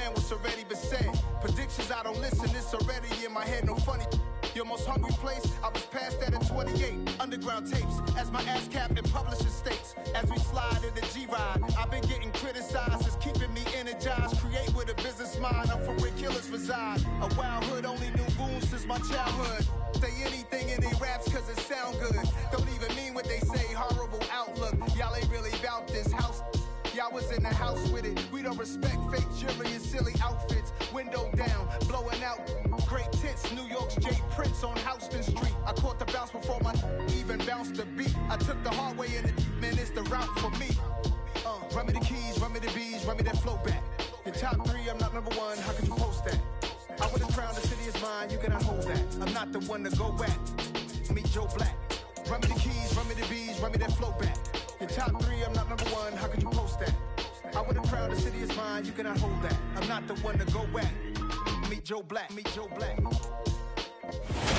plan what's already been said. Predictions, I don't listen, it's already in my head, no funny. Your most hungry place, I was past that at 28. Underground tapes, as my ass cap in publishing states. As we slide in the G-Ride, I've been getting criticized, it's keeping me energized. Create with a business mind, I'm from where killers reside. A wild hood, only knew goons since my childhood. Say anything in they raps cause it sound good. Don't even mean what they say, horrible outlook. Y'all ain't really about this house. Y'all was in the house with it. We don't respect fake jewelry and silly outfits. Window down, blowing out great tits. New York's J. Prince on Houston Street. I caught the bounce before my even bounced the beat. I took the hard way in it, man, it's the route for me. Run me the keys, run me the bees, run me that flow back. In top 3, I'm not number 1, how could you post that? I would have crowned the city is mine, you cannot hold that. I'm not the one to go back. Meet Joe Black. Run me the keys, run me the bees, run me that flow back. In top 3, I'm not number 1, how could you post that? I would have crowned the city is mine, you cannot hold that. I'm not the one to go back. Meet Joe Black, meet Joe Black.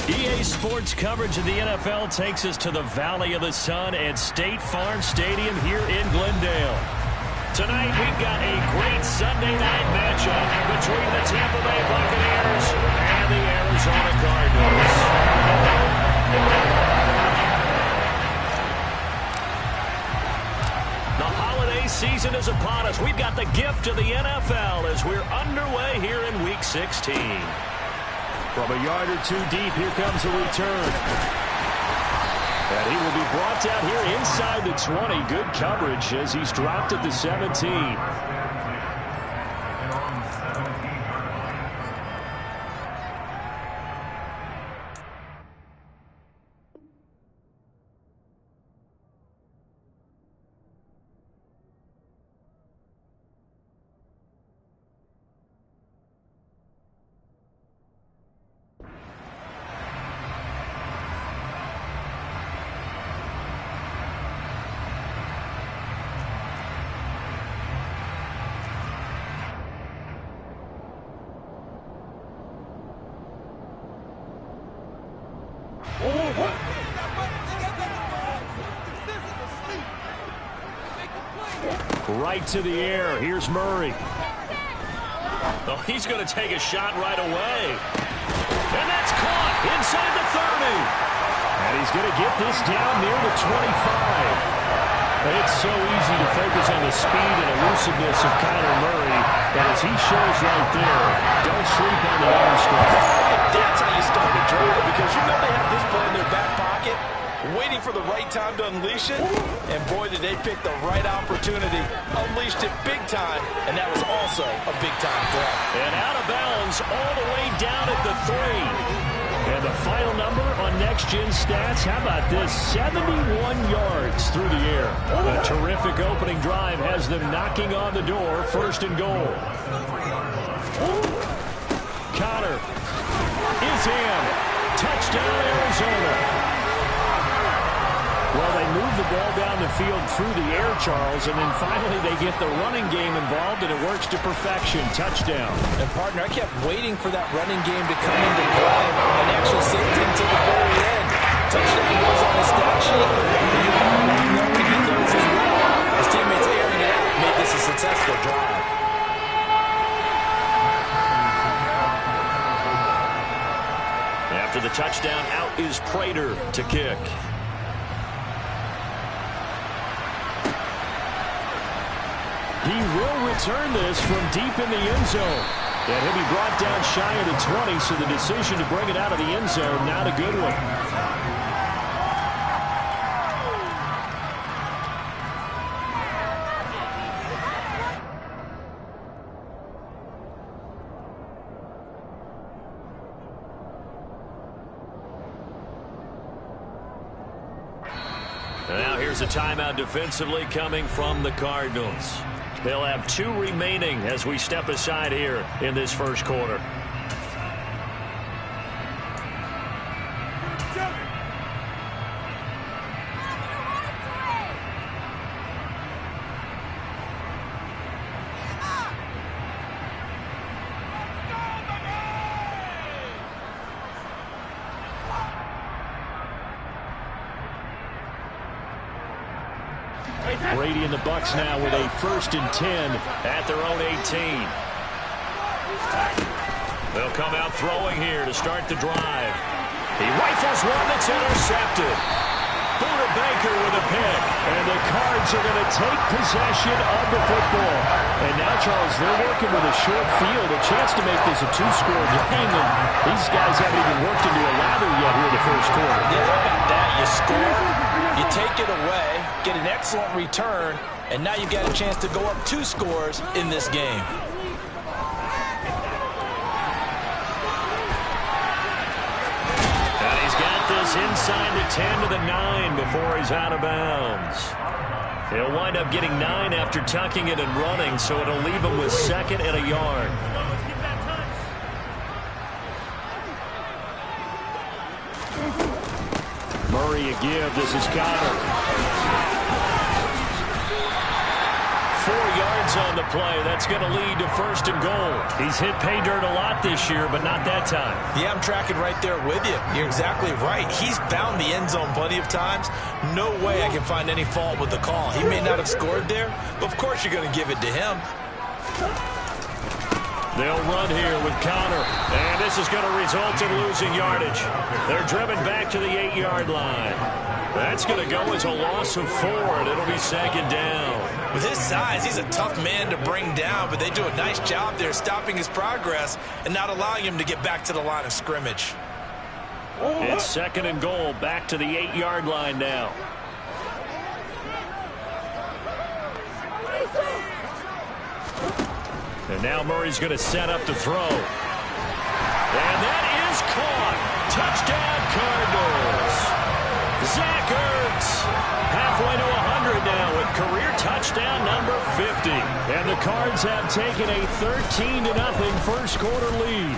EA Sports coverage of the NFL takes us to the Valley of the Sun at State Farm Stadium here in Glendale. Tonight we've got a great Sunday night matchup between the Tampa Bay Buccaneers and the Arizona Cardinals. The holiday season is upon us. We've got the gift of the NFL as we're underway here in Week 16. From a yard or two deep, here comes a return. And he will be brought down here inside the 20. Good coverage as he's dropped at the 17. Right to the air. Here's Murray. Oh, he's going to take a shot right away. And that's caught inside the 30. And he's going to get this down near the 25. It's so easy to focus on the speed and elusiveness of Kyler Murray. But as he shows right there, don't sleep on the arm strength. That's how you start a drive, because you know they have this play in their back pocket, waiting for the right time to unleash it. And boy, did they pick the right opportunity. Unleashed it big time, and that was also a big-time throw. And out of bounds all the way down at the 3. And the final number on Next Gen Stats, how about this? 71 yards through the air. A terrific opening drive has them knocking on the door, 1st and goal. Connor is in. Touchdown, Arizona. Well, they move the ball down the field through the air, Charles, and then finally they get the running game involved, and it works to perfection. Touchdown. And, partner, I kept waiting for that running game to come into play and actually sink into the very end. Touchdown goes on the stat sheet, and you want to walk up and get those as well. His teammates airing it out made this a successful drive. After the touchdown, out is Prater to kick. He will return this from deep in the end zone. And he'll be brought down shy of the 20, so the decision to bring it out of the end zone, not a good one. Now here's a timeout defensively coming from the Cardinals. They'll have 2 remaining as we step aside here in this first quarter. Brady and the Bucs now with a 1st and 10 at their own 18. They'll come out throwing here to start the drive. He rifles one that's intercepted. Buda Baker with a pick. And the Cards are going to take possession of the football. And now, Charles, they're working with a short field, a chance to make this a two-score game. And these guys haven't even worked into a lather yet here in the first quarter. Yeah, how about that? You score, you take it away, get an excellent return, and now you've got a chance to go up 2 scores in this game. And he's got this inside the 10 to the 9 before he's out of bounds. He'll wind up getting 9 after tucking it and running, so it'll leave him with 2nd and a yard. Murray a give. This is Connor. 4 yards on the play. That's going to lead to 1st and goal. He's hit pay dirt a lot this year, but not that time. Yeah, I'm tracking right there with you. You're exactly right. He's found the end zone plenty of times. No way I can find any fault with the call. He may not have scored there, but of course you're going to give it to him. They'll run here with Connor, and this is going to result in losing yardage. They're driven back to the 8-yard line. That's going to go as a loss of 4, and it'll be 2nd down. With his size, he's a tough man to bring down, but they do a nice job there stopping his progress and not allowing him to get back to the line of scrimmage. It's 2nd and goal, back to the 8-yard line now. And now Murray's going to set up to throw. And that is caught. Touchdown, Cardinals. Zach Ertz halfway to 100 now with career touchdown number 50. And the Cards have taken a 13-0 first quarter lead.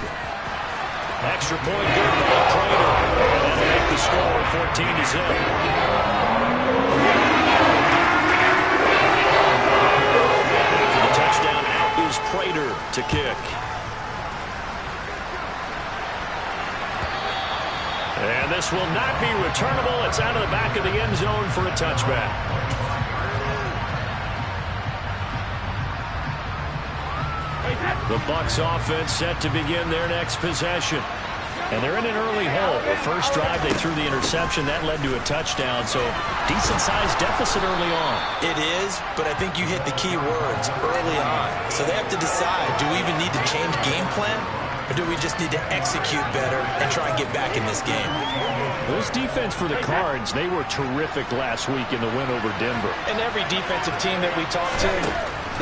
Extra point good by Prater. And that'll make the score 14-0. After the touchdown, out is Prater to kick. And this will not be returnable. It's out of the back of the end zone for a touchback. The Bucs offense set to begin their next possession. And they're in an early hole. The first drive, they threw the interception. That led to a touchdown, so decent-sized deficit early on. It is, but I think you hit the key words early on. So they have to decide, do we even need to change game plan? Or do we just need to execute better and try and get back in this game? This defense for the Cards, they were terrific last week in the win over Denver. And every defensive team that we talk to,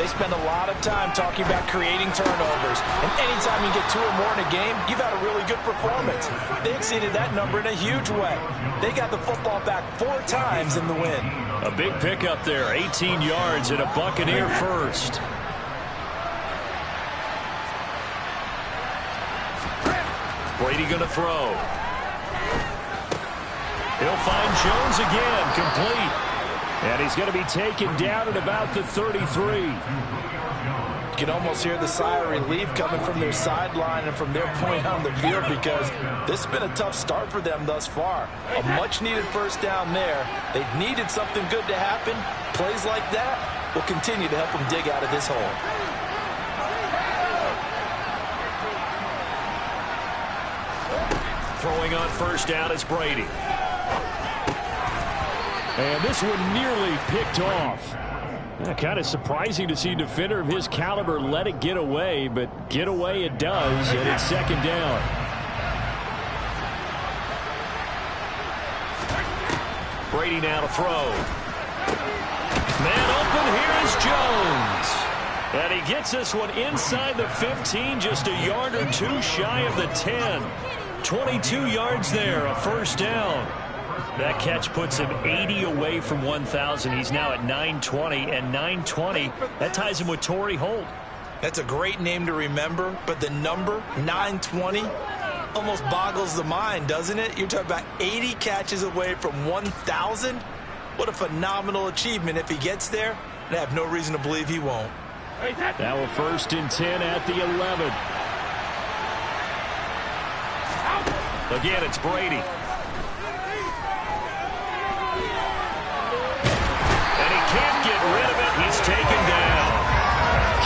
they spend a lot of time talking about creating turnovers. And anytime you get 2 or more in a game, you've had a really good performance. They exceeded that number in a huge way. They got the football back 4 times in the win. A big pickup there, 18 yards and a Buccaneer first. Brady going to throw. He'll find Jones again, complete. And he's going to be taken down at about the 33. You can almost hear the sigh of relief coming from their sideline and from their point on the field because this has been a tough start for them thus far. A much-needed first down there. They needed something good to happen. Plays like that will continue to help them dig out of this hole. Throwing on first down is Brady. And this one nearly picked off. Kind of surprising to see a defender of his caliber let it get away, but get away it does, and it's 2nd down. Brady now to throw. Man open, here is Jones. And he gets this one inside the 15, just a yard or 2 shy of the 10. 22 yards there, a first down. That catch puts him 80 away from 1,000. He's now at 920, and 920, that ties him with Torrey Holt. That's a great name to remember, but the number, 920, almost boggles the mind, doesn't it? You're talking about 80 catches away from 1,000? What a phenomenal achievement if he gets there, and I have no reason to believe he won't. Now a 1st and 10 at the 11. Again, it's Brady. And he can't get rid of it. He's taken down.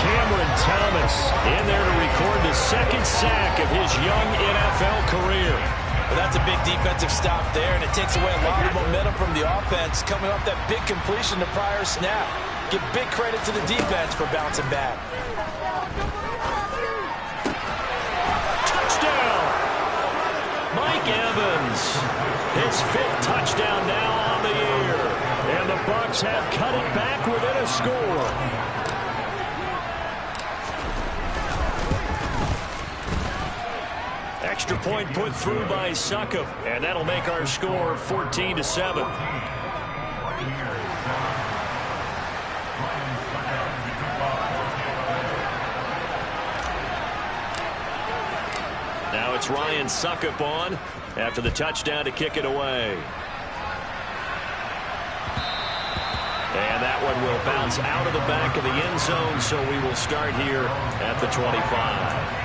Cameron Thomas in there to record the second sack of his young NFL career. Well, that's a big defensive stop there, and it takes away a lot of momentum from the offense coming off that big completion the prior snap. Give big credit to the defense for bouncing back. Touchdown! Mike Evans, his 5th touchdown now on the year. And the Bucs have cut it back within a score. Extra point put through by Succop, and that'll make our score 14-7. Now it's Ryan Succop on after the touchdown to kick it away. And that one will bounce out of the back of the end zone, so we will start here at the 25.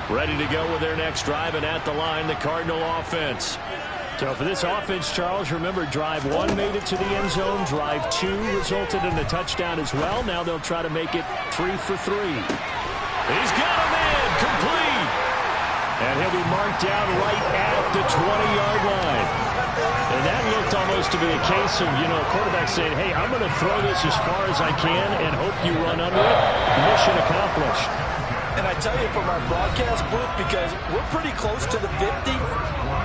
Ready to go with their next drive, and at the line, the Cardinal offense. So for this offense, Charles, remember, drive 1 made it to the end zone. Drive 2 resulted in a touchdown as well. Now they'll try to make it 3 for 3. He's got a man complete. And he'll be marked down right at the 20-yard line. And that looked almost to be a case of, a quarterback saying, hey, I'm going to throw this as far as I can and hope you run under it. Mission accomplished. And I tell you, from our broadcast booth, because we're pretty close to the 50,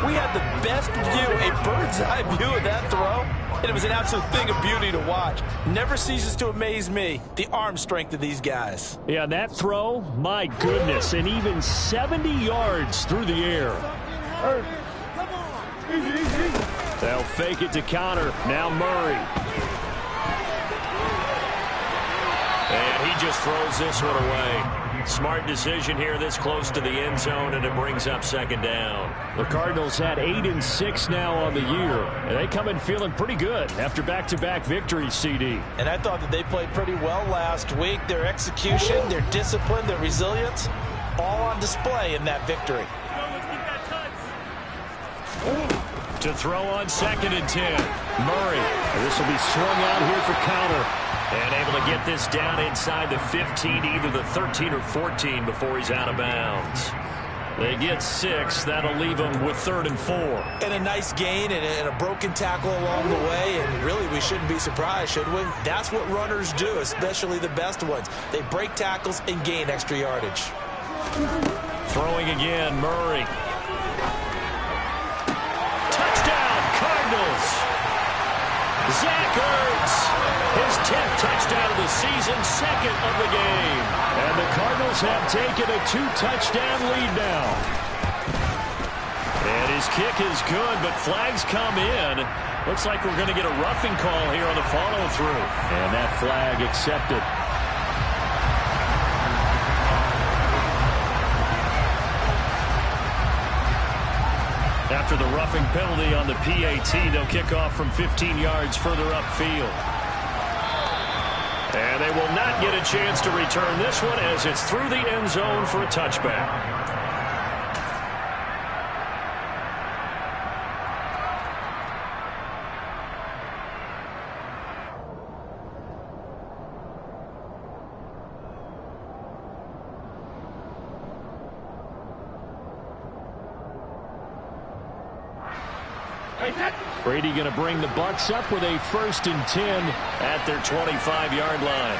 we had the best view, a bird's-eye view of that throw, and it was an absolute thing of beauty to watch. Never ceases to amaze me, the arm strength of these guys. Yeah, that throw, my goodness, and even 70 yards through the air. They'll fake it to counter. Now Murray. And he just throws this one away. Smart decision here this close to the end zone, and it brings up second down. The Cardinals had 8-6 now on the year, and they come in feeling pretty good after back-to-back victories, CD. And I thought that they played pretty well last week. Their execution, their discipline, their resilience, all on display in that victory. To throw on 2nd and 10. Murray. This will be swung out here for counter. And able to get this down inside the 15, either the 13 or 14 before he's out of bounds. They get 6. That'll leave them with 3rd and 4. And a nice gain and a broken tackle along the way. And really, we shouldn't be surprised, should we? That's what runners do, especially the best ones. They break tackles and gain extra yardage. Throwing again, Murray. Touchdown, Cardinals. Zach Ertz, his 10th touchdown of the season, 2nd of the game. And the Cardinals have taken a 2-touchdown lead now. And his kick is good, but flags come in. Looks like we're going to get a roughing call here on the follow-through. And that flag accepted. After the roughing penalty on the PAT, they'll kick off from 15 yards further upfield. And they will not get a chance to return this one as it's through the end zone for a touchback. Brady going to bring the Bucs up with a 1st and 10 at their 25-yard line.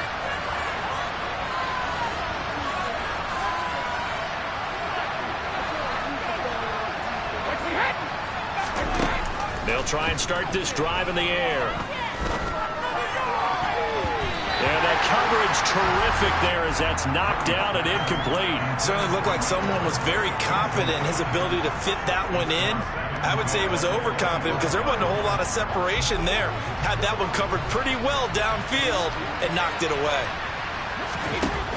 They'll try and start this drive in the air. And that coverage terrific there as that's knocked down and incomplete. Certainly looked like someone was very confident in his ability to fit that one in. I would say he was overconfident because there wasn't a whole lot of separation there. Had that one covered pretty well downfield and knocked it away.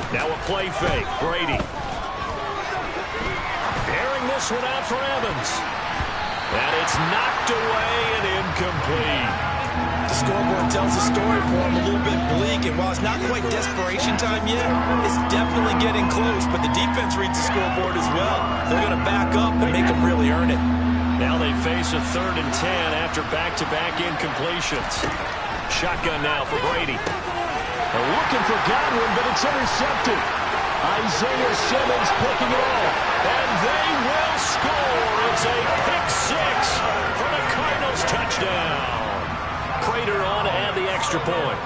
Now a play fake. Brady. Airing this one out for Evans. And it's knocked away and incomplete. The scoreboard tells a story for him, a little bit bleak, and while it's not quite desperation time yet, it's definitely getting close, but the defense reads the scoreboard as well. They're going to back up and make them really earn it. Now they face a 3rd and 10 after back-to-back incompletions. Shotgun now for Brady. They're looking for Godwin, but it's intercepted. Isaiah Simmons picking it off. And they will score. It's a pick-6 for the Cardinals touchdown. Prater on to add the extra point.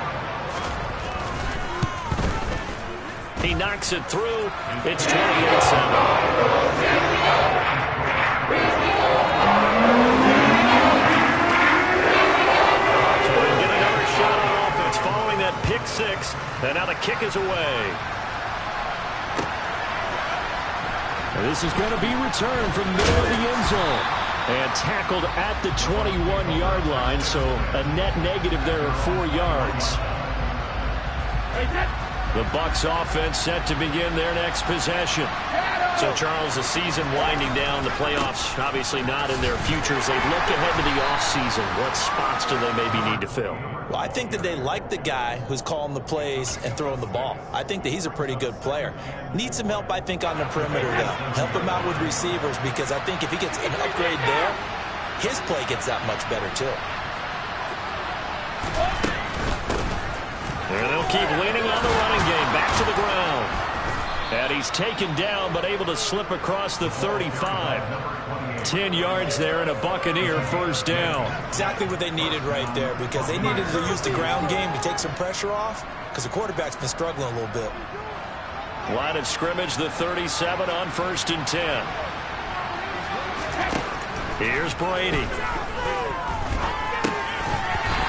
He knocks it through. It's 28-7. So they get another shot on offense following that pick-6. And now the kick is away. This is going to be returned from the middle of the end zone. And tackled at the 21-yard line, so a net negative there of 4 yards. The Bucs offense set to begin their next possession. So, Charles, the season winding down, the playoffs obviously not in their futures. They look ahead to the offseason. What spots do they maybe need to fill? Well, I think that they like the guy who's calling the plays and throwing the ball. I think that he's a pretty good player. Needs some help, I think, on the perimeter, though. Help him out with receivers, because I think if he gets an upgrade there, his play gets that much better, too. And they'll keep leaning on the running game. Back to the ground. And he's taken down, but able to slip across the 35. 10 yards there and a Buccaneer first down. Exactly what they needed right there, because they needed to use the ground game to take some pressure off, because the quarterback's been struggling a little bit. Line of scrimmage, the 37 on 1st and 10. Here's Brady.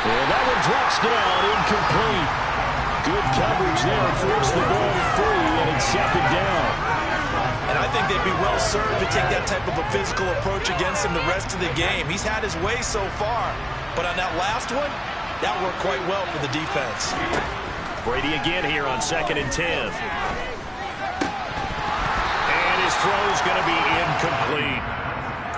And that one drops down, incomplete. Good coverage there, forced the ball free, and it's 2nd down. And I think they'd be well served to take that type of a physical approach against him the rest of the game. He's had his way so far, but on that last one, that worked quite well for the defense. Brady again here on 2nd and 10. And his throw's going to be incomplete.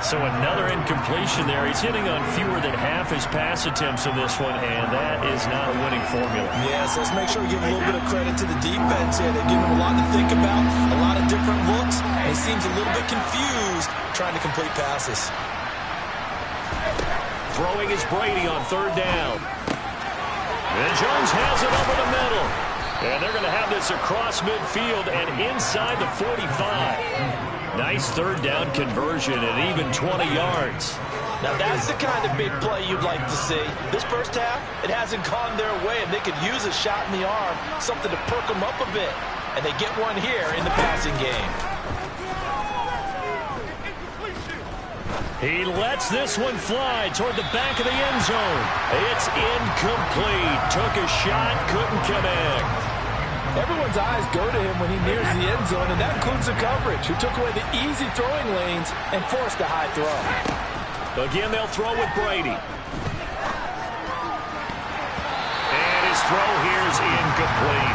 So another incompletion there. He's hitting on fewer than half his pass attempts in this one, and that is not a winning formula. Yes, let's make sure we give a little bit of credit to the defense here. They're giving him a lot to think about, a lot of different looks, and he seems a little bit confused trying to complete passes. Throwing is Brady on 3rd down. And Jones has it over the middle. And they're going to have this across midfield and inside the 45. Nice 3rd down conversion and even 20 yards. Now that's the kind of big play you'd like to see. This first half, it hasn't gone their way, and they could use a shot in the arm, something to perk them up a bit. And they get one here in the passing game. He lets this one fly toward the back of the end zone. It's incomplete. Took a shot, couldn't connect. Everyone's eyes go to him when he nears the end zone, and that includes the coverage, who took away the easy throwing lanes and forced a high throw. Again, they'll throw with Brady. And his throw here is incomplete.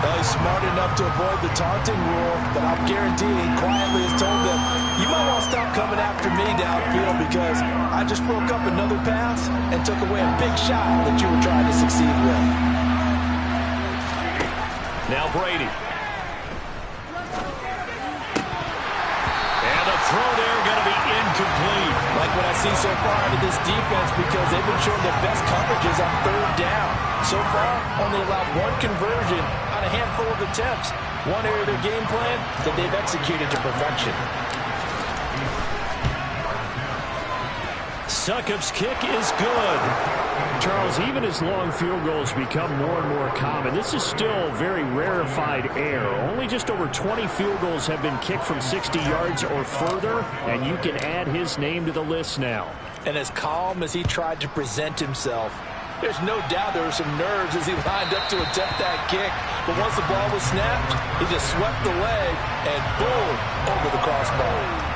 Well, he's smart enough to avoid the taunting rule, but I'm guaranteeing he quietly has told them, you might want to stop coming after me downfield, because I just broke up another pass and took away a big shot that you were trying to succeed with. Now Brady. And the throw there going to be incomplete. Like what I see so far out of this defense, because they've been showing their best coverages on 3rd down. So far, only allowed one conversion on a handful of attempts. One area of their game plan that they've executed to perfection. Succop's kick is good. Charles, even as long field goals become more and more common, this is still very rarefied air. Only just over 20 field goals have been kicked from 60 yards or further, and you can add his name to the list now. And as calm as he tried to present himself, there's no doubt there were some nerves as he lined up to attempt that kick. But once the ball was snapped, he just swept the leg and boom, over the crossbar.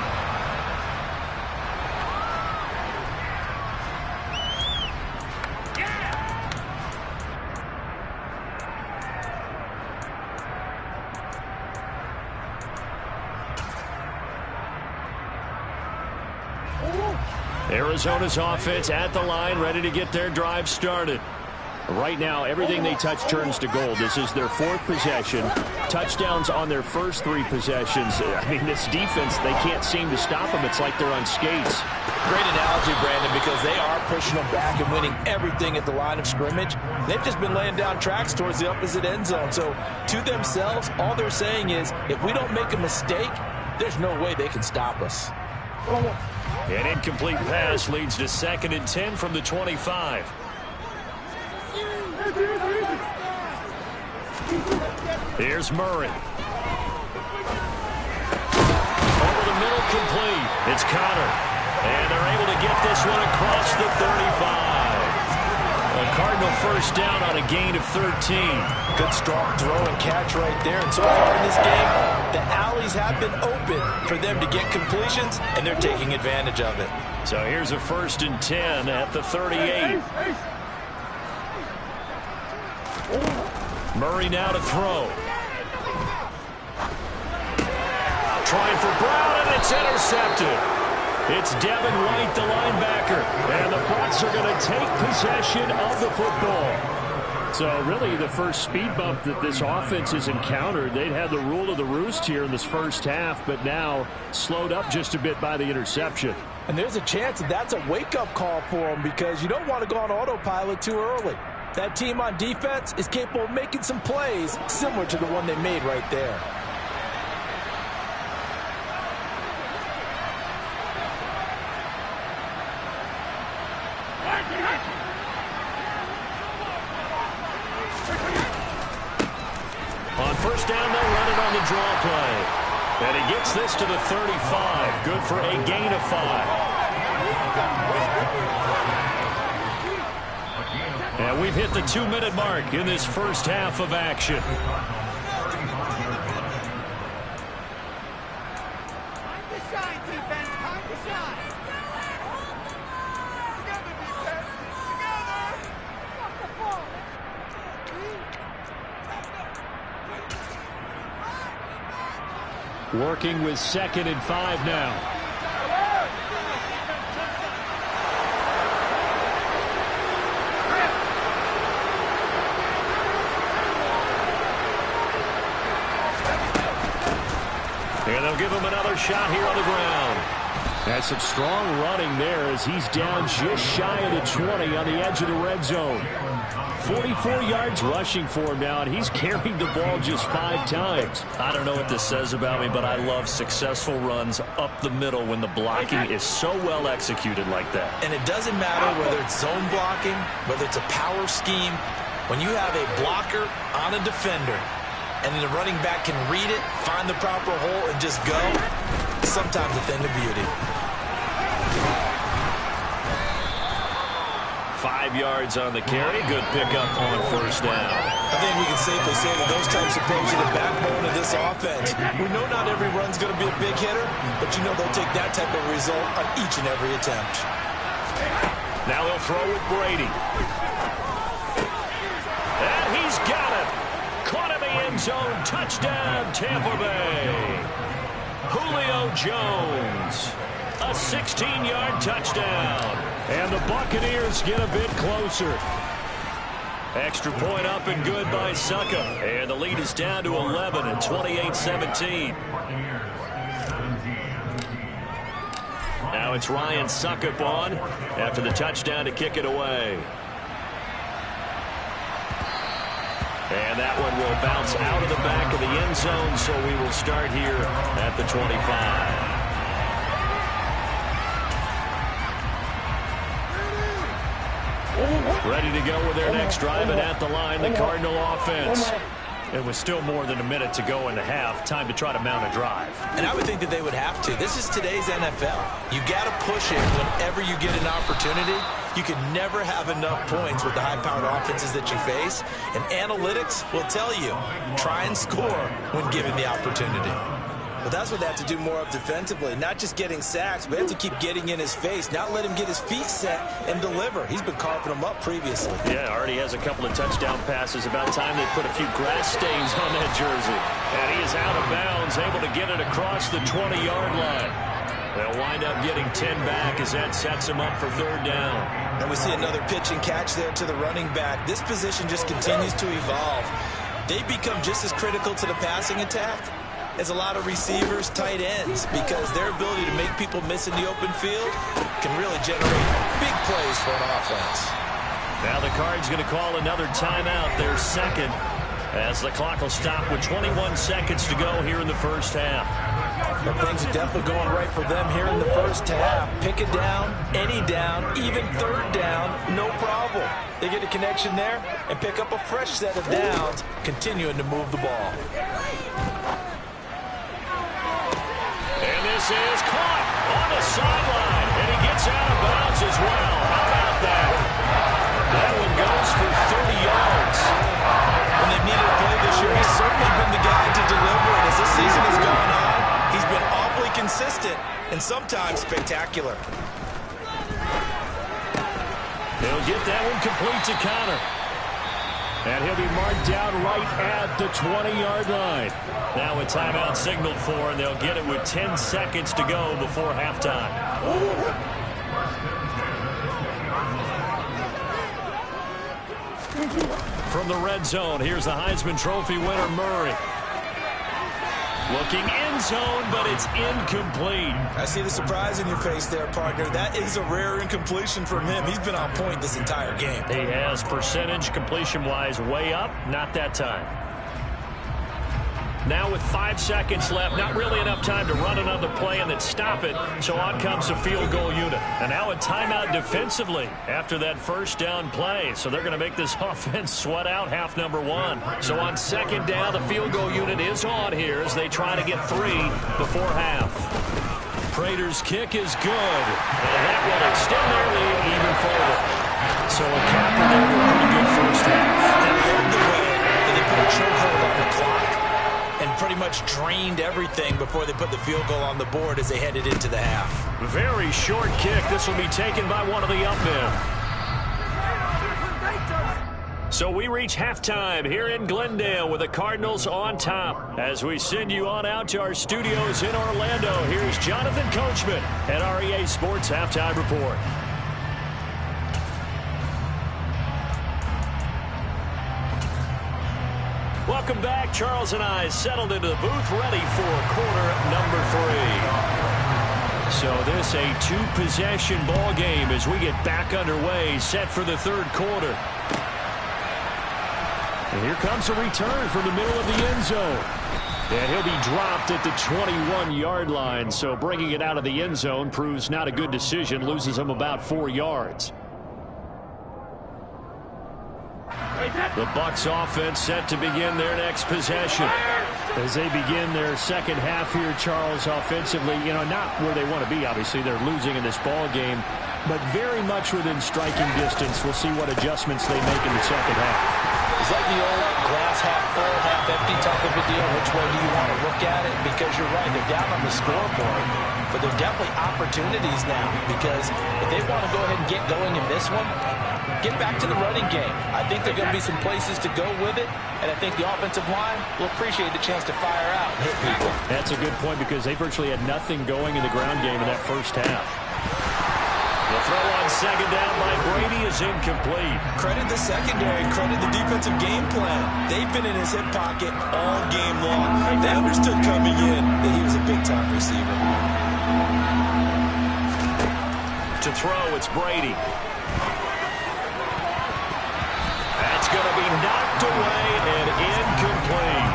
Arizona's offense at the line, ready to get their drive started. Right now, everything they touch turns to gold. This is their 4th possession. Touchdowns on their first 3 possessions. I mean, this defense, they can't seem to stop them. It's like they're on skates. Great analogy, Brandon, because they are pushing them back and winning everything at the line of scrimmage. They've just been laying down tracks towards the opposite end zone. So, to themselves, all they're saying is, if we don't make a mistake, there's no way they can stop us. An incomplete pass leads to 2nd and 10 from the 25. Here's Murray. Over the middle, complete. It's Connor. And they're able to get this one across the 35. A Cardinal first down on a gain of 13. Good strong throw and catch right there. And so far in this game, the alleys have been open for them to get completions, and they're taking advantage of it. So here's a 1st and 10 at the 38. Murray now to throw. Trying for Brown, and it's intercepted. It's Devin White, the linebacker. And the Bucs are going to take possession of the football. So really the first speed bump that this offense has encountered. They'd had the rule of the roost here in this first half, but now slowed up just a bit by the interception. And there's a chance that that's a wake-up call for them, because you don't want to go on autopilot too early. That team on defense is capable of making some plays similar to the one they made right there. On first down, they'll run it on the draw play. And he gets this to the 35. Good for a gain of 5. And we've hit the 2-minute mark in this first half of action. Time to shine, defense. Time to shine. Together, defense. Together. Walk the ball. Working with 2nd and 5 now. And they'll give him another shot here on the ground. That's some strong running there as he's down just shy of the 20 on the edge of the red zone. 44 yards rushing for him now, and he's carried the ball just 5 times. I don't know what this says about me, but I love successful runs up the middle when the blocking is so well executed like that. And it doesn't matter whether it's zone blocking, whether it's a power scheme. When you have a blocker on a defender, and then the running back can read it, find the proper hole, and just go, sometimes a thing of beauty. 5 yards on the carry. Good pickup on first down. I think we can safely say that those types of plays are the backbone of this offense. We know not every run's going to be a big hitter, but you know they'll take that type of result on each and every attempt. Now they'll throw with Brady. And he's got it. Caught in the end zone. Touchdown, Tampa Bay. Julio Jones. A 16-yard touchdown. And the Buccaneers get a bit closer. Extra point up and good by Succa. And the lead is down to 11 at 28-17. Now it's Ryan Suckup on after the touchdown to kick it away. And that one will bounce out of the back of the end zone, so we will start here at the 25. Ready to go with their next drive, and at the line, the Cardinal offense. It was still more than a minute to go in the half. Time to try to mount a drive. And I would think that they would have to. This is today's NFL. You got to push it whenever you get an opportunity. You can never have enough points with the high-powered offenses that you face. And analytics will tell you, try and score when given the opportunity. But that's what they have to do more of defensively. Not just getting sacks, but they have to keep getting in his face. Not let him get his feet set and deliver. He's been carving them up previously. Yeah, already has a couple of touchdown passes. About time they put a few grass stains on that jersey. And he is out of bounds, able to get it across the 20-yard line. They'll wind up getting 10 back as that sets them up for third down. And we see another pitch and catch there to the running back. This position just continues to evolve. They become just as critical to the passing attack as a lot of receivers, tight ends, because their ability to make people miss in the open field can really generate big plays for an offense. Now the Cards going to call another timeout, their second, as the clock will stop with 21 seconds to go here in the first half. But things are definitely going right for them here in the first half. Pick a down, any down, even third down, no problem. They get a connection there and pick up a fresh set of downs, continuing to move the ball. And this is caught on the sideline, and he gets out of bounds as well. How about that? That one goes for 30 yards. When they've needed a play this year, he's certainly been the guy to deliver it. As this season has gone on, he's been awfully consistent and sometimes spectacular. He'll get that one complete to Connor. And he'll be marked down right at the 20-yard line. Now a timeout signaled for, and they'll get it with 10 seconds to go before halftime. From the red zone, here's the Heisman Trophy winner, Murray. Looking end zone, but it's incomplete. I see the surprise in your face there, partner. That is a rare incompletion from him. He's been on point this entire game. He has percentage completion-wise way up, not that time. Now with 5 seconds left, not really enough time to run another play and then stop it, so on comes the field goal unit. And now a timeout defensively after that first down play, so they're going to make this offense sweat out half number one. So on second down, the field goal unit is on here as they try to get 3 before half. Prater's kick is good, and that will extend their lead even further. So a capper there with a pretty good first half. I love the way that they put a chokehold on the clock and pretty much drained everything before they put the field goal on the board as they headed into the half. Very short kick. This will be taken by one of the up men. So we reach halftime here in Glendale with the Cardinals on top. As we send you on out to our studios in Orlando, here's Jonathan Coachman at REA Sports Halftime Report. Welcome back. Charles and I settled into the booth, ready for quarter number 3. So this a 2-possession ball game as we get back underway, set for the third quarter. And here comes a return from the middle of the end zone. And he'll be dropped at the 21-yard line, so bringing it out of the end zone proves not a good decision, loses him about 4 yards. The Bucs offense set to begin their next possession. As they begin their second half here, Charles, offensively, not where they want to be, obviously. They're losing in this ball game, but very much within striking distance. We'll see what adjustments they make in the second half. Is that the old glass half full, half empty type of a deal? Which way do you want to look at it? Because you're right, they're down on the scoreboard, but they're definitely opportunities now, because if they want to go ahead and get going in this one, get back to the running game. I think there are going to be some places to go with it, and I think the offensive line will appreciate the chance to fire out and hit people. That's a good point because they virtually had nothing going in the ground game in that first half. The throw on second down by Brady is incomplete. Credit the secondary, credit the defensive game plan. They've been in his hip pocket all game long. They understood coming in that he was a big-time receiver. To throw, it's Brady. That's going to be knocked away and incomplete.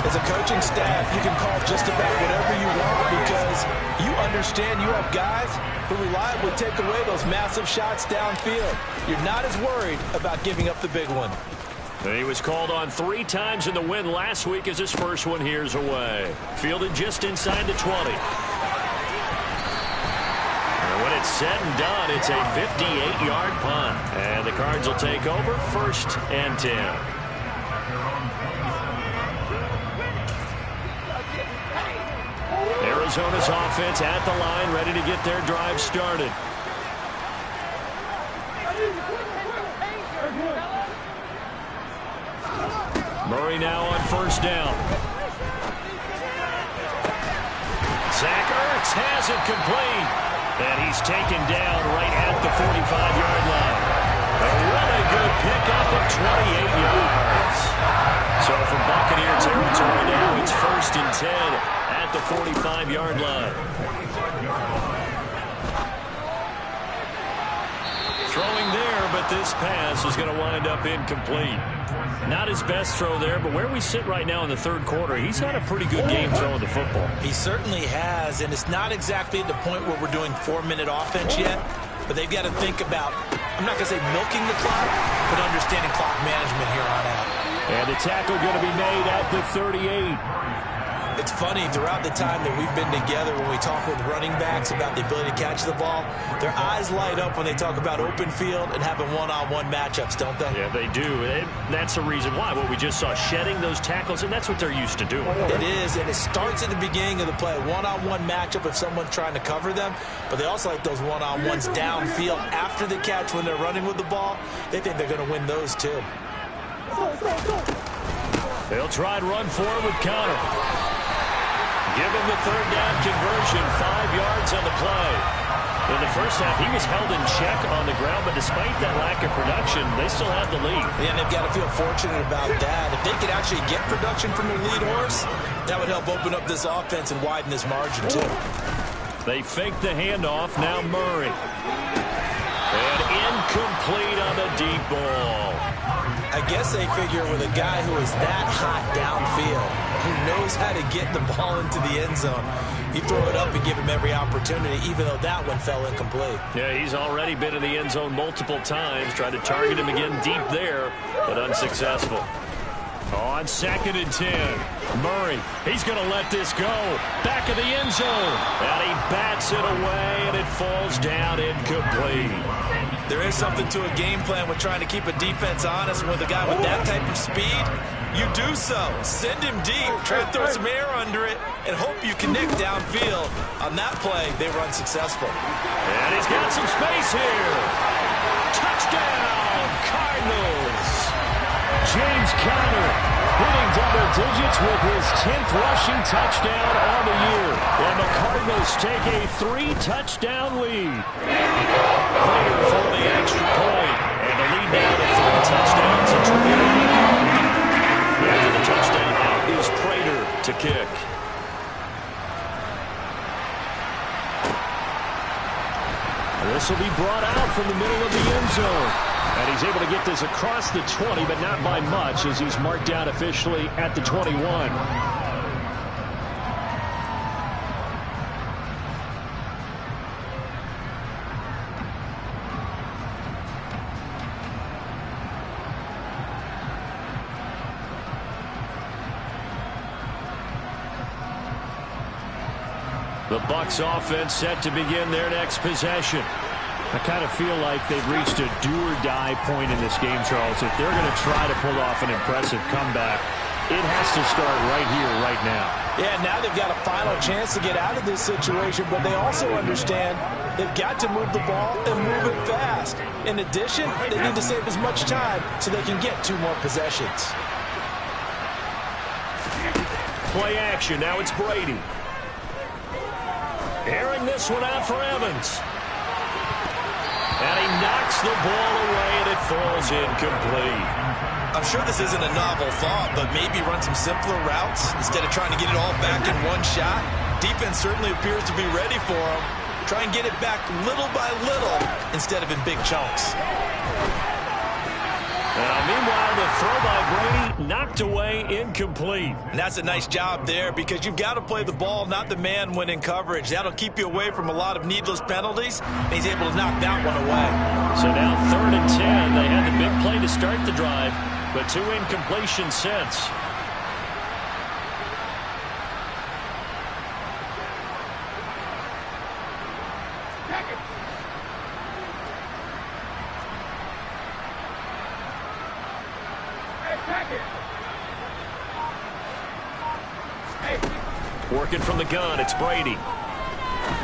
As a coaching staff, you can call just about whatever you want because you understand you have guys who reliably take away those massive shots downfield. You're not as worried about giving up the big one. He was called on 3 times in the win last week as his first one here's away. Fielded just inside the 20. And when it's said and done, it's a 58-yard punt. And the Cards will take over 1st and 10. Arizona's offense at the line, ready to get their drive started. Murray now on 1st down. Zach Ertz has it complete. And he's taken down right at the 45-yard line. A really good pickup of 28 yards. So from Buccaneer territory now, it's 1st and 10 at the 45-yard line. Throwing there, but this pass is going to wind up incomplete. Not his best throw there, but where we sit right now in the third quarter, he's had a pretty good game throwing the football. He certainly has, and it's not exactly at the point where we're doing 4-minute offense yet, but they've got to think about, I'm not going to say milking the clock, but understanding clock management here on out. And the tackle going to be made at the 38. It's funny, throughout the time that we've been together, when we talk with running backs about the ability to catch the ball, their eyes light up when they talk about open field and having one-on-one matchups, don't they? Yeah, they do. And that's the reason why. What we just saw, shedding those tackles, and that's what they're used to doing. It is, and it starts at the beginning of the play. One-on-one matchup if someone's trying to cover them, but they also like those one-on-ones downfield after the catch when they're running with the ball. They think they're going to win those, too. They'll try and run forward with Connor. Give him the third down conversion, 5 yards on the play. In the first half, he was held in check on the ground, but despite that lack of production, they still have the lead. Yeah, and they've got to feel fortunate about that. If they could actually get production from their lead horse, that would help open up this offense and widen this margin, too. They fake the handoff, now Murray. And incomplete on the deep ball. I guess they figure with a guy who is that hot downfield, who knows how to get the ball into the end zone, you throw it up and give him every opportunity, even though that one fell incomplete. Yeah, he's already been in the end zone multiple times, tried to target him again deep there, but unsuccessful. On 2nd and 10, Murray, he's going to let this go. Back of the end zone, and he bats it away, and it falls down incomplete. There is something to a game plan with trying to keep a defense honest. And with a guy with that type of speed, you do so. Send him deep, try to throw some air under it, and hope you connect downfield. On that play, they were unsuccessful. And he's got some space here. Touchdown, Cardinals. James Conner hitting double digits with his 10th rushing touchdown on the year. And the Cardinals take a 3-touchdown lead. Prater for the extra point. And the lead now to 3 touchdowns. It's after the touchdown, out is Prater to kick. This will be brought out from the middle of the end zone. And he's able to get this across the 20, but not by much, as he's marked down officially at the 21. The Bucs offense set to begin their next possession. I kind of feel like they've reached a do-or-die point in this game, Charles. If they're going to try to pull off an impressive comeback, it has to start right here, right now. Yeah, now they've got a final chance to get out of this situation, but they also understand they've got to move the ball and move it fast. In addition, they need to save as much time so they can get 2 more possessions. Play action. Now it's Brady. Airing this one out for Evans. And he knocks the ball away, and it falls incomplete. I'm sure this isn't a novel thought, but maybe run some simpler routes instead of trying to get it all back in one shot. Defense certainly appears to be ready for him. Try and get it back little by little instead of in big chunks. Meanwhile, the throw by Brady knocked away, incomplete. And that's a nice job there because you've got to play the ball, not the man when in coverage. That'll keep you away from a lot of needless penalties, and he's able to knock that one away. So now 3rd and 10. They had the big play to start the drive, but 2 incompletions since. Working from the gun, it's Brady.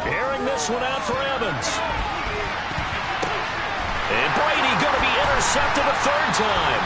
Airing this one out for Evans. And Brady going to be intercepted a 3rd time.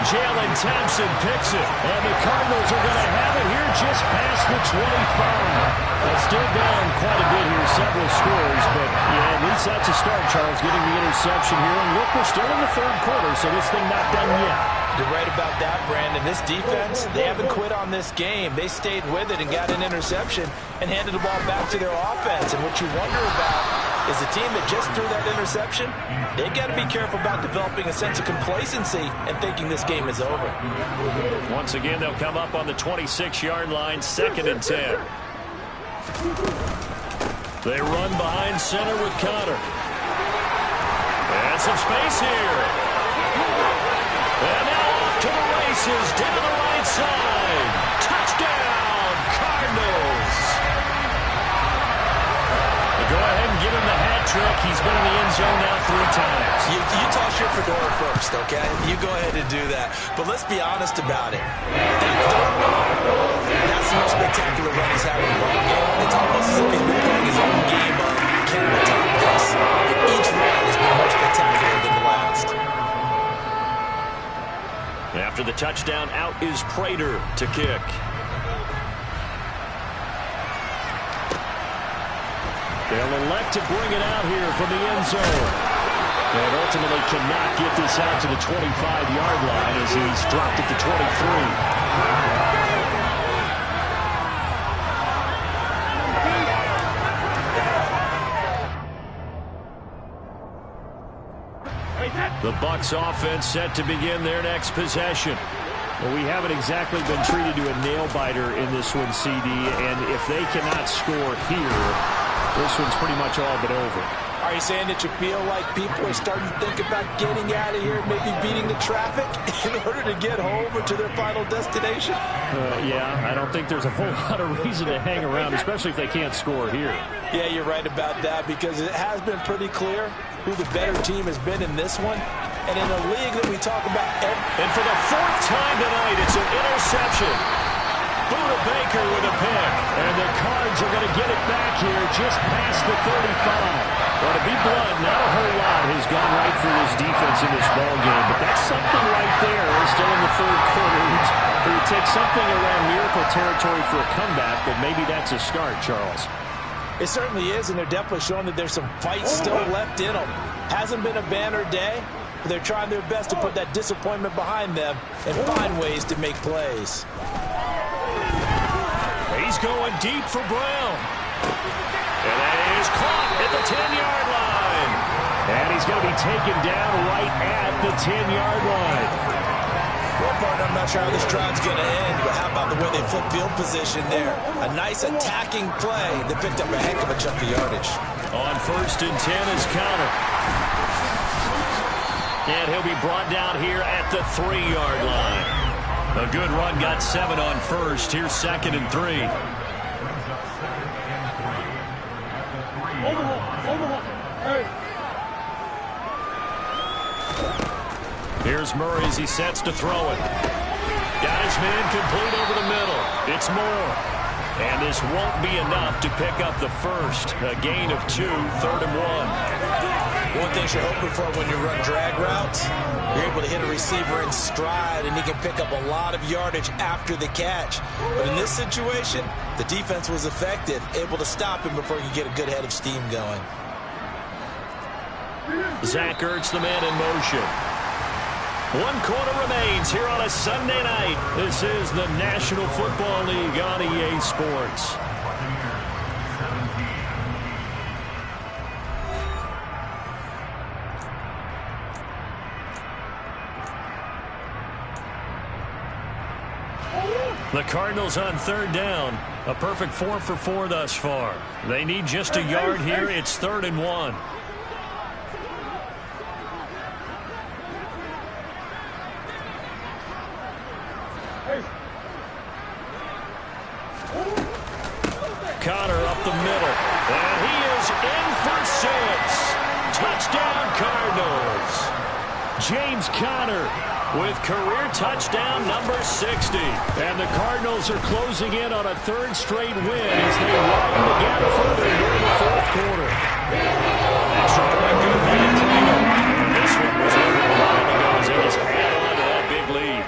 Jalen Thompson picks it. And the Cardinals are going to have it here just past the 25. Well, still down quite a bit here, several scores, but yeah, at least that's a start, Charles, getting the interception here. And look, we're still in the third quarter, so this thing not done yet. You're right about that, Brandon. This defense, they haven't quit on this game. They stayed with it and got an interception and handed the ball back to their offense. And what you wonder about is the team that just threw that interception, they've got to be careful about developing a sense of complacency and thinking this game is over. Once again, they'll come up on the 26-yard line, 2nd and 10. They run behind center with Connor. And some space here. And now off to the races, down the right side. Touchdown, Cardinals. Go ahead and give him the hat trick. He's been in the end zone now 3 times. You toss your fedora first, okay? You go ahead and do that. But let's be honest about it. That's the most spectacular run he's had in the ball game. It's almost as if he's been playing his own game of can I top this? And each run has been more spectacular than the last. After the touchdown, out is Prater to kick. They'll elect to bring it out here from the end zone. And ultimately cannot get this out to the 25-yard line as he's dropped at the 23. The Bucs offense set to begin their next possession. Well, we haven't exactly been treated to a nail-biter in this one, CD, and if they cannot score here, this one's pretty much all but over. Are you saying that you feel like people are starting to think about getting out of here, maybe beating the traffic in order to get home or to their final destination? Yeah, I don't think there's a whole lot of reason to hang around, especially if they can't score here. Yeah, you're right about that because it has been pretty clear who the better team has been in this one. And in a league that we talk about and for the 4th time tonight, it's an interception. Buda Baker with a pick. And the Cards are going to get it back here just past the 35. Well, to be blunt, not a whole lot has gone right for this defense in this ball game, but that's something right there. Still in the third quarter. It would take something around miracle territory for a comeback, but maybe that's a start, Charles. It certainly is, and they're definitely showing that there's some fight still left in them. Hasn't been a banner day, but they're trying their best to put that disappointment behind them and find ways to make plays. He's going deep for Brown. And that is caught at the 10-yard line. And he's going to be taken down right at the 10-yard line. Well, partner, I'm not sure how this drive's going to end, but how about the way they flip field position there? A nice attacking play that picked up a heck of a chunk of yardage. On 1st and 10 is Connor. And he'll be brought down here at the 3-yard line. A good run got 7 on 1st. Here's 2nd and 3. Here's Murray as he sets to throw it. Got his man complete over the middle. It's Moore. And this won't be enough to pick up the first. A gain of 2, 3rd and 1. One thing you're hoping for when you run drag routes, you're able to hit a receiver in stride, and he can pick up a lot of yardage after the catch. But in this situation, the defense was effective, able to stop him before he could get a good head of steam going. Zach Ertz, the man in motion. 1 quarter remains here on a Sunday night. This is the National Football League on EA Sports. The Cardinals on 3rd down. A perfect 4 for 4 thus far. They need just a yard here. It's 3rd and 1. Connor up the middle. And he is in for 6. Touchdown, Cardinals. James Conner with career touchdown number 60. And the Cardinals are closing in on a 3rd straight win as they widen the gap further here in the 4th quarter. Extra point good by Prater. This one was over a while ago as they just add on to that big lead.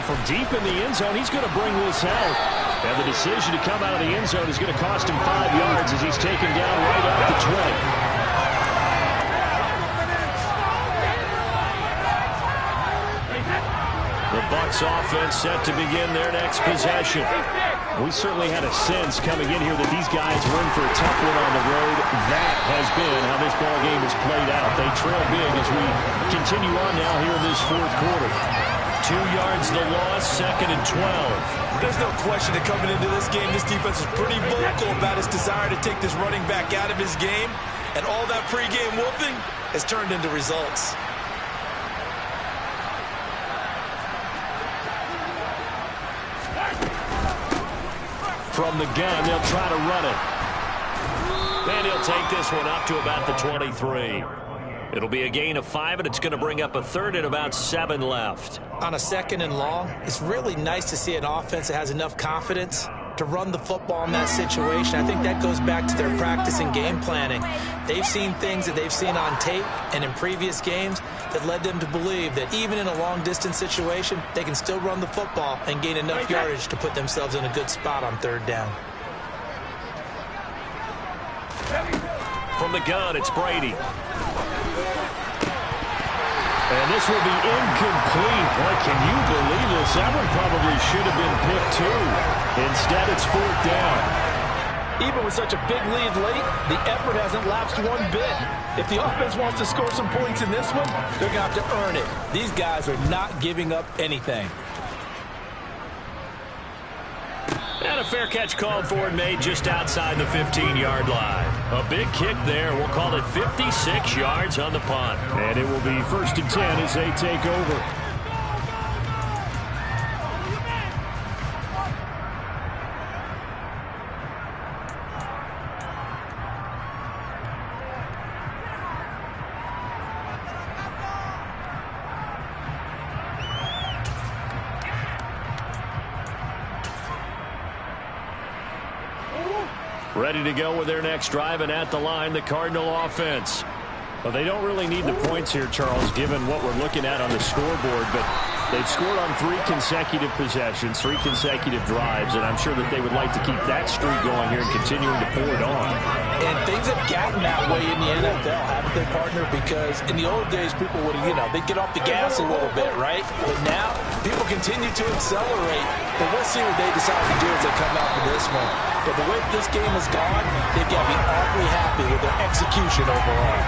From deep in the end zone, he's going to bring this out. And the decision to come out of the end zone is going to cost him 5 yards as he's taken down right at the 20. The Bucs offense set to begin their next possession. We certainly had a sense coming in here that these guys were in for a tough one on the road. That has been how this ball game has played out. They trail big as we continue on now here in this fourth quarter. 2 yards the loss, 2nd and 12. There's no question that coming into this game, this defense is pretty vocal about its desire to take this running back out of his game. And all that pregame whooping has turned into results. From the gun, they'll try to run it. And he'll take this one up to about the 23. It'll be a gain of 5, and it's going to bring up a 3rd and about 7 left. On a 2nd and long, it's really nice to see an offense that has enough confidence to run the football in that situation. I think that goes back to their practice and game planning. They've seen things that they've seen on tape and in previous games that led them to believe that even in a long-distance situation, they can still run the football and gain enough yardage to put themselves in a good spot on 3rd down. From the gun, it's Brady. And this will be incomplete. Boy, can you believe this? That one probably should have been picked too. Instead, it's 4th down. Even with such a big lead late, the effort hasn't lapsed one bit. If the offense wants to score some points in this one, they're going to have to earn it. These guys are not giving up anything. And a fair catch called for and made just outside the 15-yard line. A big kick there. We'll call it 56 yards on the punt. And it will be 1st and 10 as they take over. Ready to go with their next drive, and at the line, the Cardinal offense. Well, they don't really need the points here, Charles, given what we're looking at on the scoreboard, but they've scored on 3 consecutive possessions, 3 consecutive drives, and I'm sure that they would like to keep that streak going here and continuing to pour it on. And things have gotten that way in the NFL, haven't they, partner? Because in the old days, people would, they'd get off the gas a little bit, right? But now, people continue to accelerate. But we'll see what they decide to do as they come out for this one. But the way this game has gone, they've got to be awfully happy with their execution overall.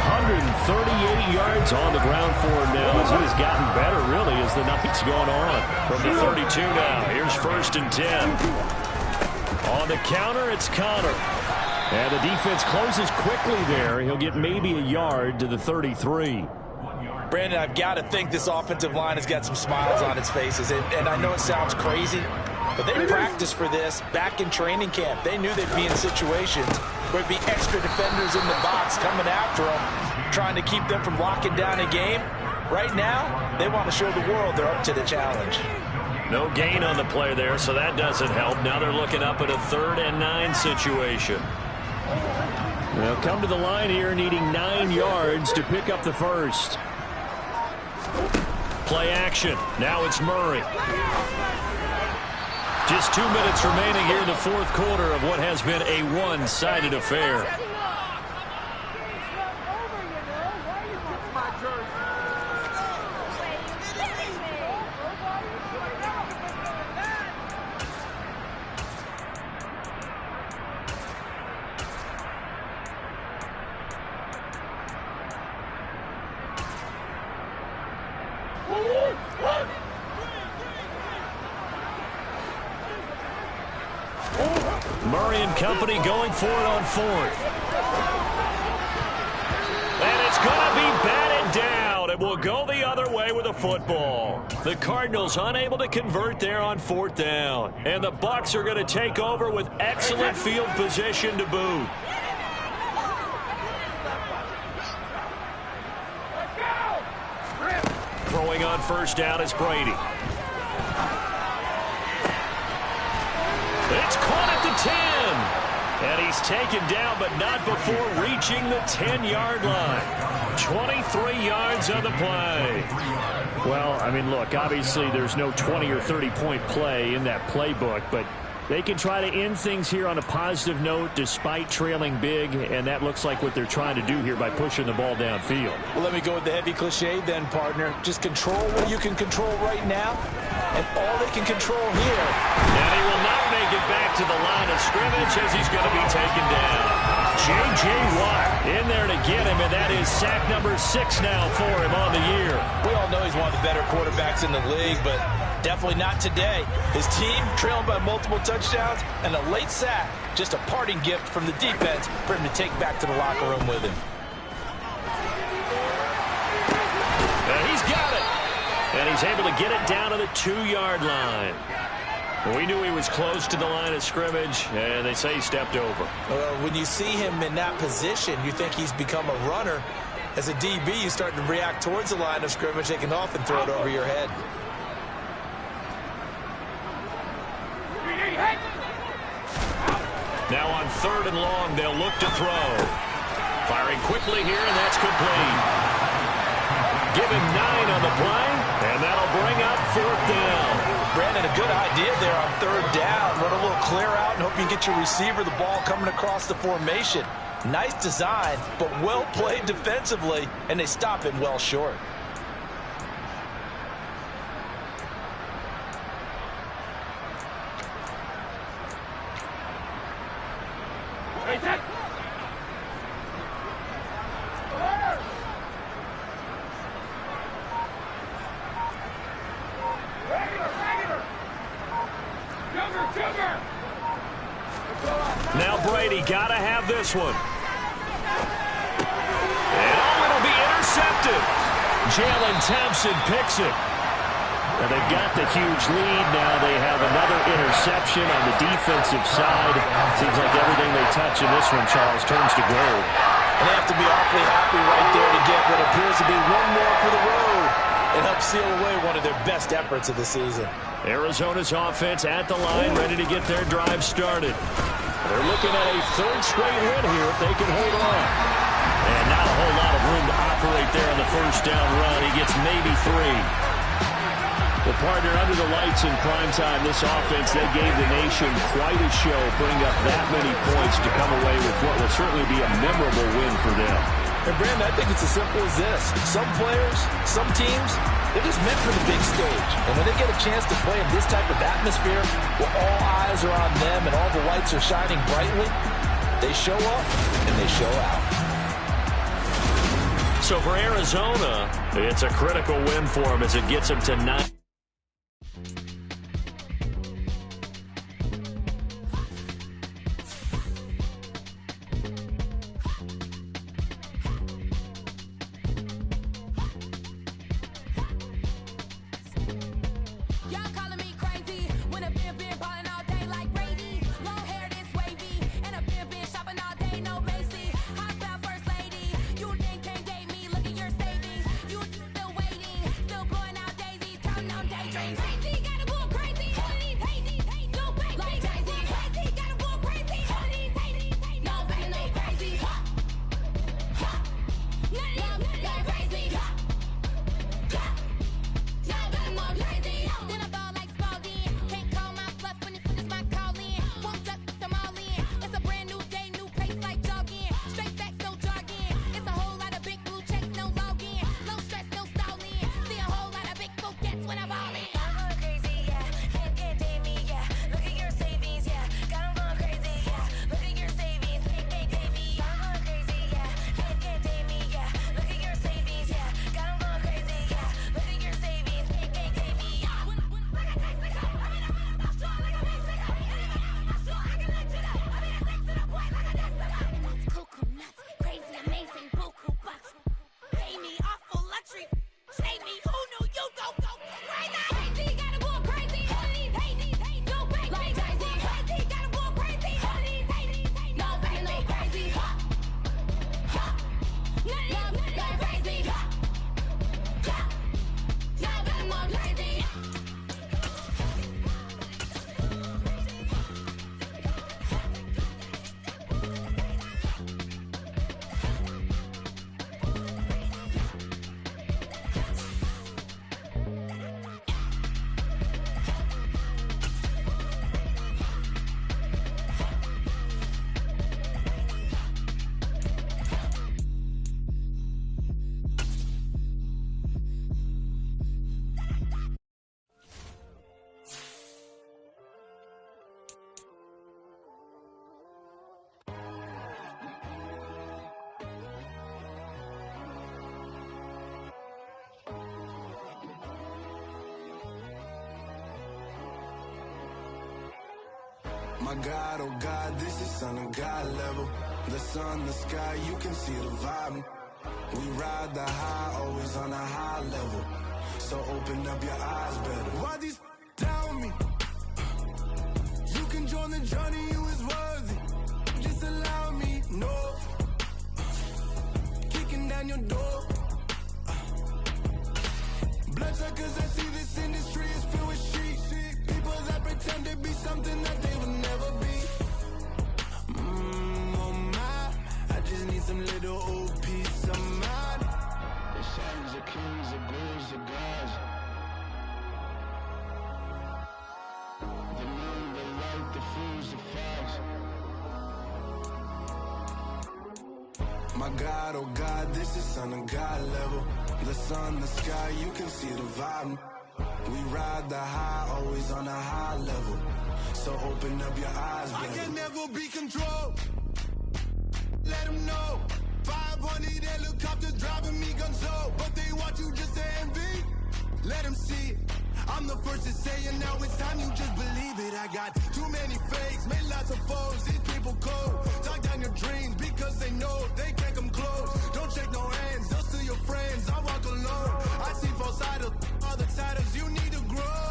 138 yards on the ground for him now as he has gotten better, really, as the night's gone on. From the 32 now, here's 1st and 10. On the counter, it's Connor. And the defense closes quickly there. He'll get maybe a yard to the 33. Brandon, I've got to think this offensive line has got some smiles on its faces. And I know it sounds crazy, but they practiced for this back in training camp. They knew they'd be in situations where it'd be extra defenders in the box coming after them, trying to keep them from locking down a game. Right now, they want to show the world they're up to the challenge. No gain on the play there, so that doesn't help. Now they're looking up at a 3rd and 9 situation. They'll come to the line here needing 9 yards to pick up the 1st. Play action. Now it's Murray. Just 2 minutes remaining here in the 4th quarter of what has been a one-sided affair. Murray and company going for it on 4th. And it's going to be batted down. It will go the other way with a football. The Cardinals unable to convert there on 4th down. And the Bucs are going to take over with excellent field position to boot. Throwing on 1st down is Brady. It's caught at the 10. And he's taken down, but not before reaching the 10-yard line. 23 yards on the play. Well, I mean, look, obviously there's no 20 or 30-point play in that playbook, but they can try to end things here on a positive note despite trailing big, and that looks like what they're trying to do here by pushing the ball downfield. Well, let me go with the heavy cliche then, partner. Just control what you can control right now, and all they can control here. And he will not make it back to the line of scrimmage as he's going to be taken down. J.J. Watt in there to get him, and that is sack number 6 now for him on the year. We all know he's one of the better quarterbacks in the league, but definitely not today. His team trailing by multiple touchdowns and a late sack. Just a parting gift from the defense for him to take back to the locker room with him. And he's got it. And he's able to get it down to the 2-yard line. We knew he was close to the line of scrimmage, and they say he stepped over. When you see him in that position, you think he's become a runner. As a DB, you start to react towards the line of scrimmage. They can often throw it over your head. Now on 3rd and long, they'll look to throw. Firing quickly here, and that's complete. Give him 9 on the play, and that'll bring up 4th down. Brandon, a good idea there on 3rd down. Run a little clear out and hope you get your receiver the ball coming across the formation. Nice design, but well played defensively, and they stop him well short. Now Brady got to have this one. And it'll be intercepted. Jalen Thompson picks it. And they've got the huge lead. Now they have another interception on the defensive side. Seems like everything they touch in this one, Charles, turns to gold. And they have to be awfully happy right there to get what appears to be one more for the road. It helps seal away one of their best efforts of the season. Arizona's offense at the line, ready to get their drive started. They're looking at a 3rd straight win here if they can hold on. And not a whole lot of room to operate there on the 1st down run. He gets maybe 3. The partner under the lights in primetime, this offense, they gave the nation quite a show, putting up that many points to come away with what will certainly be a memorable win for them. And Brandon, I think it's as simple as this. Some players, some teams, they're just meant for the big stage. And when they get a chance to play in this type of atmosphere, where all eyes are on them and all the lights are shining brightly, they show up and they show out. So for Arizona, it's a critical win for them as it gets them to 9. Save me, who knew you go crazy? My God, oh God, this is Son of God level. The sun, the sky, you can see the vibe. We ride the high, always on a high level. So open up your eyes better. Why these down me? You can join the journey, you is worthy. Just allow me, no. Kicking down your door. Bloodsuckers, I see this industry is filled with sheep. People that pretend to be something that they will never be. Oh my, I just need some little old peace of mind. The sons of kings, the bulls, the gods. The moon, the light, the fools, the fogs. My God, oh God, this is Son of God level. The sun, the sky, you can see the vibe. We ride the high, always on a high level. So open up your eyes, baby. I can never be controlled. Let them know. 500 helicopters driving me gonzo. But they want you just to envy. Let them see it. I'm the first to say it, now it's time you just believe it. I got too many fakes, made lots of foes. These people cold. Talk down your dreams because they know they can't come close. Don't shake no hands, they'll steal your friends. I walk alone. I see false idols, other titles. You need to grow.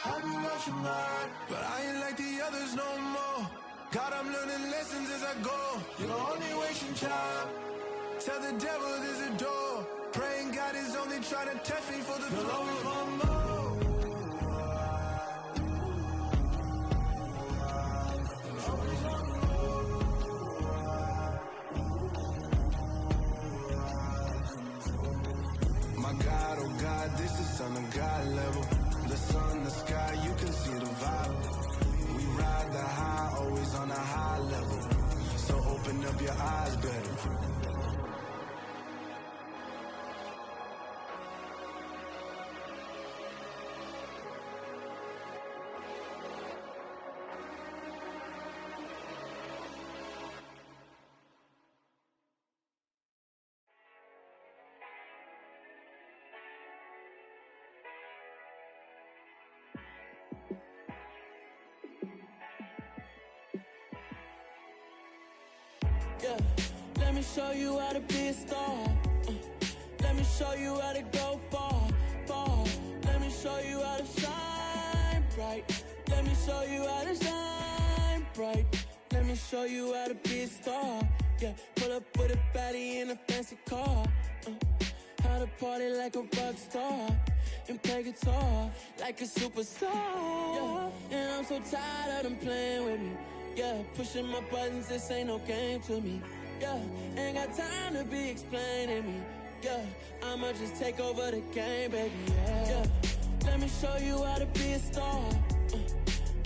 I be watching mine, but I ain't like the others no more. God, I'm learning lessons as I go. You're only wasting time. Tell the devil there's a door. Praying God is only trying to test me for the flow of my mode. My God, oh God, this is Son of God level. The sun, the sky, you can see the vibe. We ride the high, always on a high level. So open up your eyes better. Yeah, let me show you how to be a star. Let me show you how to go far, far. Let me show you how to shine bright. Let me show you how to shine bright. Let me show you how to be a star. Yeah, pull up with a baddie in a fancy car. How to party like a rock star and play guitar like a superstar. Yeah, and I'm so tired of them playing with me. Yeah, pushing my buttons, this ain't no game to me. Yeah, ain't got time to be explaining me. Yeah, I'ma just take over the game, baby. Yeah, let me show you how to be a star.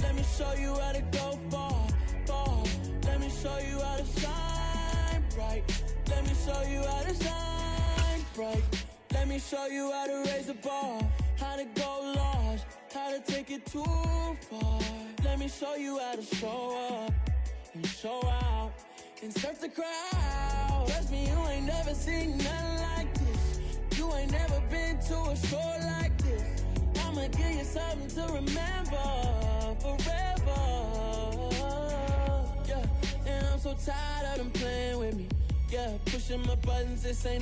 Let me show you how to go far, far. Let me show you how to shine bright. Let me show you how to shine bright. Let me show you how to raise the bar, how to go large, how to take it too far. Let me show you how to show up and show out and surf the crowd. Trust me, you ain't never seen nothing like this. You ain't never been to a show like this. I'ma give you something to remember forever. Yeah, and I'm so tired of them playing with me. Yeah, pushing my buttons, this ain't no